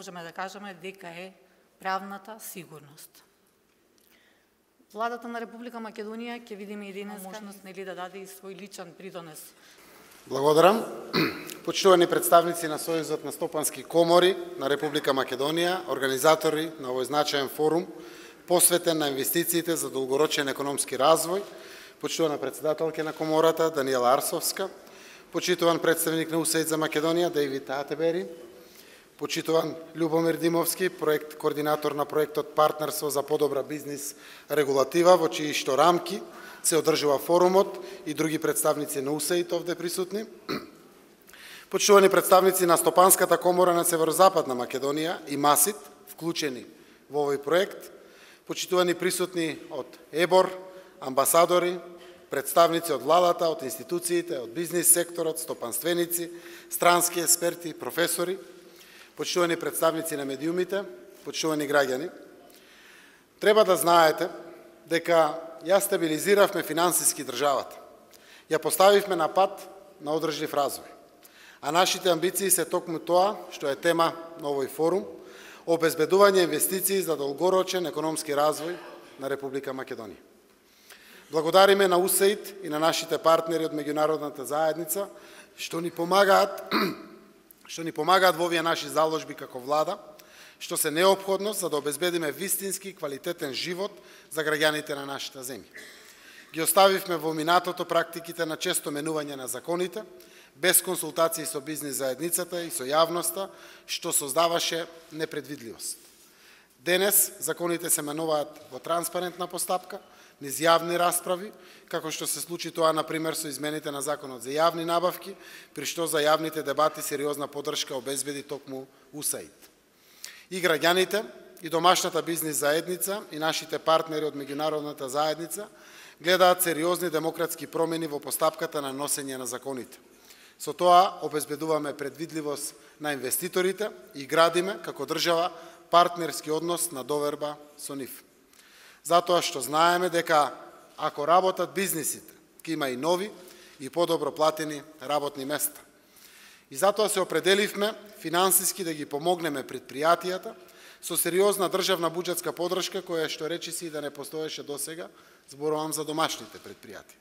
можеме да кажеме дека е правната сигурност. Владата на Република Македонија ќе видиме и денес можност да даде и свој личен придонес. Благодарам. Почитувани представници на Сојузот на стопански комори на Република Македонија, организатори на овој значаен форум, посветен на инвестициите за долгорочен економски развој, почитувана председателка на комората Даниела Арсовска, почитуван представник на УСАИД за Македонија Дејвид Атебери, почитуван Љубомир Димовски, проект координатор на проектот Партнерство за подобра бизнис регулатива, во чии што рамки се одржува форумот и други представници на УСАИД овде присутни. Почитувани представници на Стопанската комора на Северозападна Македонија и МАСИТ, вклучени во овој проект, почитувани присутни од ЕБОР, амбасадори, представници од владата, од институциите, од бизнис секторот, стопанственици, странски експерти, професори, почитувани представници на медиумите, почитувани граѓани. Треба да знаете дека ја стабилизиравме финансиски државата. Ја поставивме на пат на одржлив развој. А нашите амбиции се токму тоа што е тема на овој форум, обезбедување инвестиции за долгорочен економски развој на Република Македонија. Благодариме на УСАИД и на нашите партнери од меѓународната заедница што ни помагаат во овие наши заложби како влада, што се неопходно за да обезбедиме вистински квалитетен живот за граѓаните на нашата земја. Ги оставивме во минатото практиките на често менување на законите, без консултации со бизнис заедницата и со јавноста, што создаваше непредвидливост. Денес законите се менуваат во транспарентна постапка, низ јавни расправи, како што се случи тоа, например, со измените на Законот за јавни набавки, при што за јавните дебати сериозна поддршка обезбеди токму УСАИД. И граѓаните, и домашната бизнис заедница, и нашите партнери од меѓународната заедница гледаат сериозни демократски промени во постапката на носење на законите. Со тоа обезбедуваме предвидливост на инвеститорите и градиме како држава партнерски однос на доверба со нив. Затоа што знаеме дека ако работат бизнисите, ќе има и нови и подобро платени работни места. И затоа се определивме финансиски да ги помогнеме предпријатијата со сериозна државна буџетска поддршка која што речиси да не постоеше досега, зборувам за домашните предпријатија.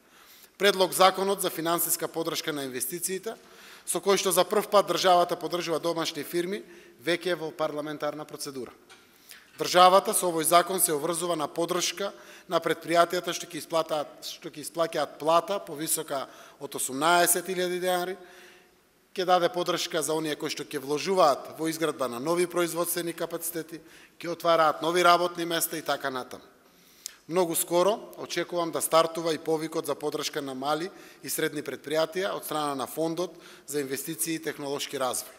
Предлог законот за финансиска поддршка на инвестициите, со кој што за прв пат државата поддржува домашни фирми, веќе е во парламентарна процедура. Државата со овој закон се обврзува на поддршка на предпријатијата што ќе исплаќаат плата повисока од 18.000 денари, ќе даде поддршка за оние кои што ќе вложуваат во изградба на нови производствени капацитети, ќе отвараат нови работни места и така натаму. Многу скоро очекувам да стартува и повикот за поддршка на мали и средни предпријатија од страна на Фондот за инвестиции и технолошки развој.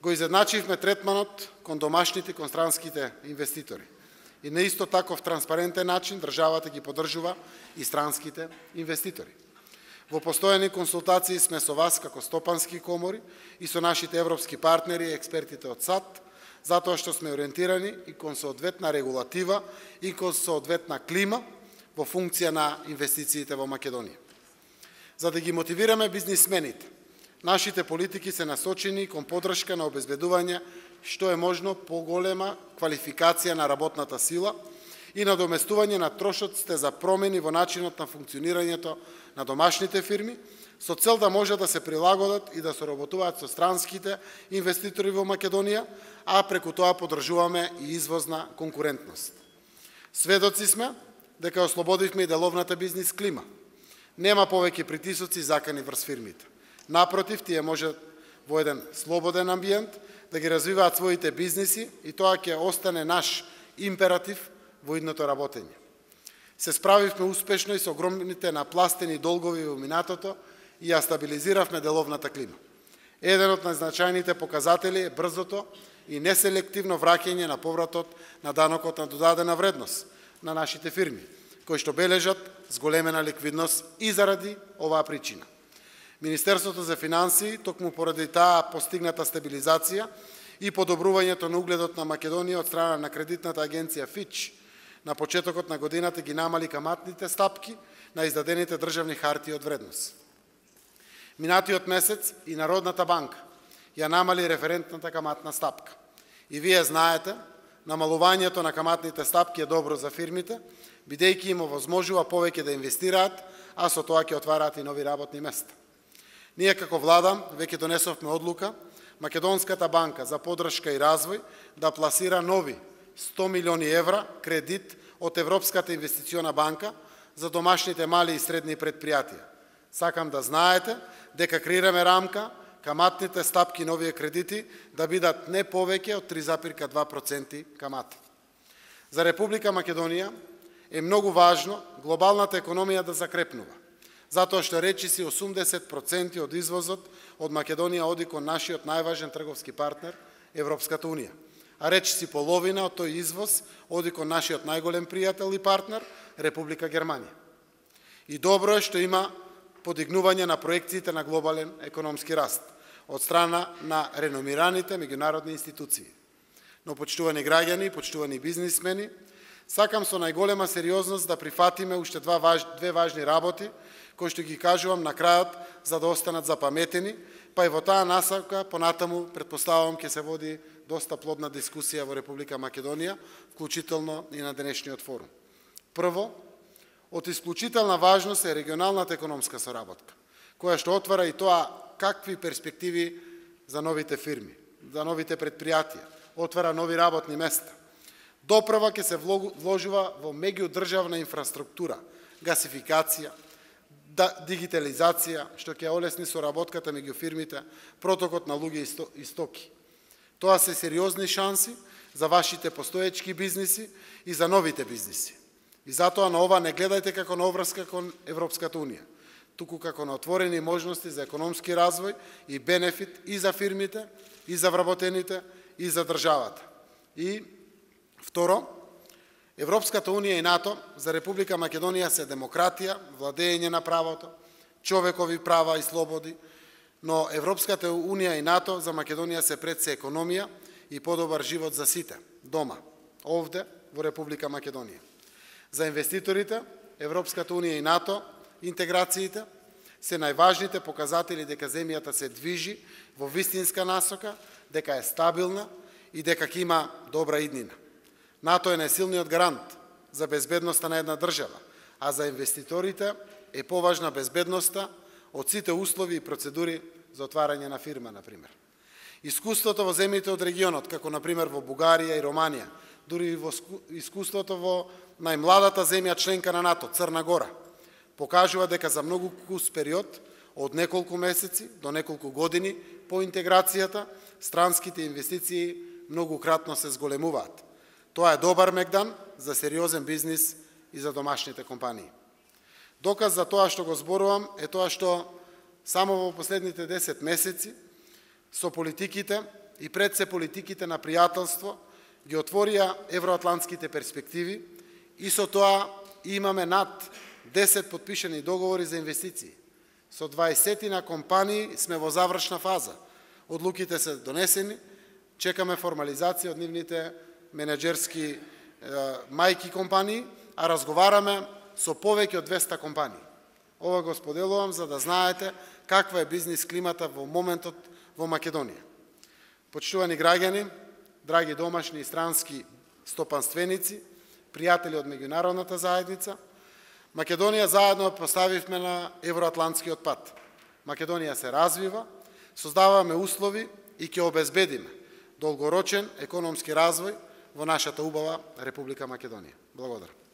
Го изедначивме третманот кон домашните и кон странските инвеститори. И на исто таков транспарентен начин државата ги поддржува и странските инвеститори. Во постојани консултации сме со вас како стопански комори и со нашите европски партнери и експертите од САД, затоа што сме ориентирани и кон соодветна регулатива и кон соодветна клима во функција на инвестициите во Македонија. За да ги мотивираме бизнисмените, нашите политики се насочени кон поддршка на обезбедување што е можно поголема квалификација на работната сила и надоместување на трошоците за промени во начинот на функционирањето на домашните фирми, со цел да може да се прилагодат и да соработуваат со странските инвеститори во Македонија, а преку тоа поддржуваме и извозна конкурентност. Сведоци сме дека ослободивме и деловната бизнис клима. Нема повеќе притисоци закани врз фирмите. Напротив, тие може во еден слободен амбиент да ги развиваат своите бизниси и тоа ќе остане наш императив во идното работење. Се справивме успешно и со огромните напластени долгови во минатото и ја стабилизиравме деловната клима. Еден од најзначајните показатели е брзото и неселективно враќање на повратот на данокот на додадена вредност на нашите фирми, кои што бележат зголемена ликвидност и заради оваа причина. Министерството за финансии, токму поради таа постигната стабилизација и подобрувањето на угледот на Македонија од страна на кредитната агенција Фич, на почетокот на годината ги намали каматните стапки на издадените државни хартии од вредност. Минатиот месец и Народната банка ја намали референтната каматна стапка. И вие знаете, намалувањето на каматните стапки е добро за фирмите, бидејќи им овозможува повеќе да инвестираат, а со тоа ќе отвараат и нови работни места. Ние како влада веќе донесовме одлука Македонската банка за поддршка и развој да пласира нови 100 милиони евра кредит од Европската инвестициона банка за домашните мали и средни предпријатија. Сакам да знаете дека креираме рамка каматните стапки на овие кредити да бидат не повеќе од 3,2% камата. За Република Македонија е многу важно глобалната економија да закрепнува, затоа што речиси 80% од извозот од Македонија оди кон нашиот најважен трговски партнер, Европската Унија, а речиси половина од тој извоз оди кон нашиот најголем пријател и партнер, Република Германија. И добро е што има подигнување на проекциите на глобален економски раст од страна на реномираните меѓународни институции. Но, почитувани граѓани, почитувани бизнисмени, сакам со најголема сериозност да прифатиме уште две важни работи, кои што ги кажувам на крајот за да останат запаметени, па и во таа насока понатаму претпоставувам ќе се води доста плодна дискусија во Република Македонија, вклучително и на денешниот форум. Прво, од исклучителна важност е регионалната економска соработка, која што отвара и тоа какви перспективи за новите фирми, за новите предпријатија, отвара нови работни места. Допрва ќе се вложува во меѓудржавна инфраструктура, гасификација, дигитализација, што ќе олесни соработката меѓу фирмите, протокот на луѓе и стоки. Тоа се сериозни шанси за вашите постоечки бизниси и за новите бизниси. И затоа на ова не гледајте како на обврска кон Европската Унија, туку како на отворени можности за економски развој и бенефит и за фирмите, и за вработените, и за државата. И второ, Европската Унија и НАТО за Република Македонија се демократија, владење на правото, човекови права и слободи, но Европската Унија и НАТО за Македонија се пред се економија и подобар живот за сите, дома, овде во Република Македонија. За инвеститорите, Европската Унија и НАТО, интеграциите се најважните показатели дека земјата се движи во вистинска насока, дека е стабилна и дека ќе има добра иднина. НАТО е најсилниот гарант за безбедноста на една држава, а за инвеститорите е поважна безбедноста од сите услови и процедури за отварање на фирма, например. Искуството во земјите од регионот, како например во Бугарија и Романија, дури и во искуството во најмладата земја членка на НАТО, Црна Гора, покажува дека за многу кус период, од неколку месеци до неколку години по интеграцијата, странските инвестиции многукратно се зголемуваат. Тоа е добар мегдан за сериозен бизнис и за домашните компании. Доказ за тоа што го зборувам е тоа што само во последните 10 месеци со политиките и пред се политиките на пријателство ги отворија евроатлантските перспективи и со тоа имаме над 10 подпишани договори за инвестиции. Со 20 компании сме во завршна фаза. Одлуките се донесени, чекаме формализација од нивните менеджерски мајки компании, а разговараме со повеќе од 200 компании. Ова го споделувам за да знаете каква е бизнис климата во моментот во Македонија. Почитувани граѓани, драги домашни и странски стопанственици, пријатели од меѓународната заедница, Македонија заедно поставивме на евроатлантскиот пат. Македонија се развива, создаваме услови и ќе обезбедиме долгорочен економски развој во нашата убава Република Македонија. Благодарам.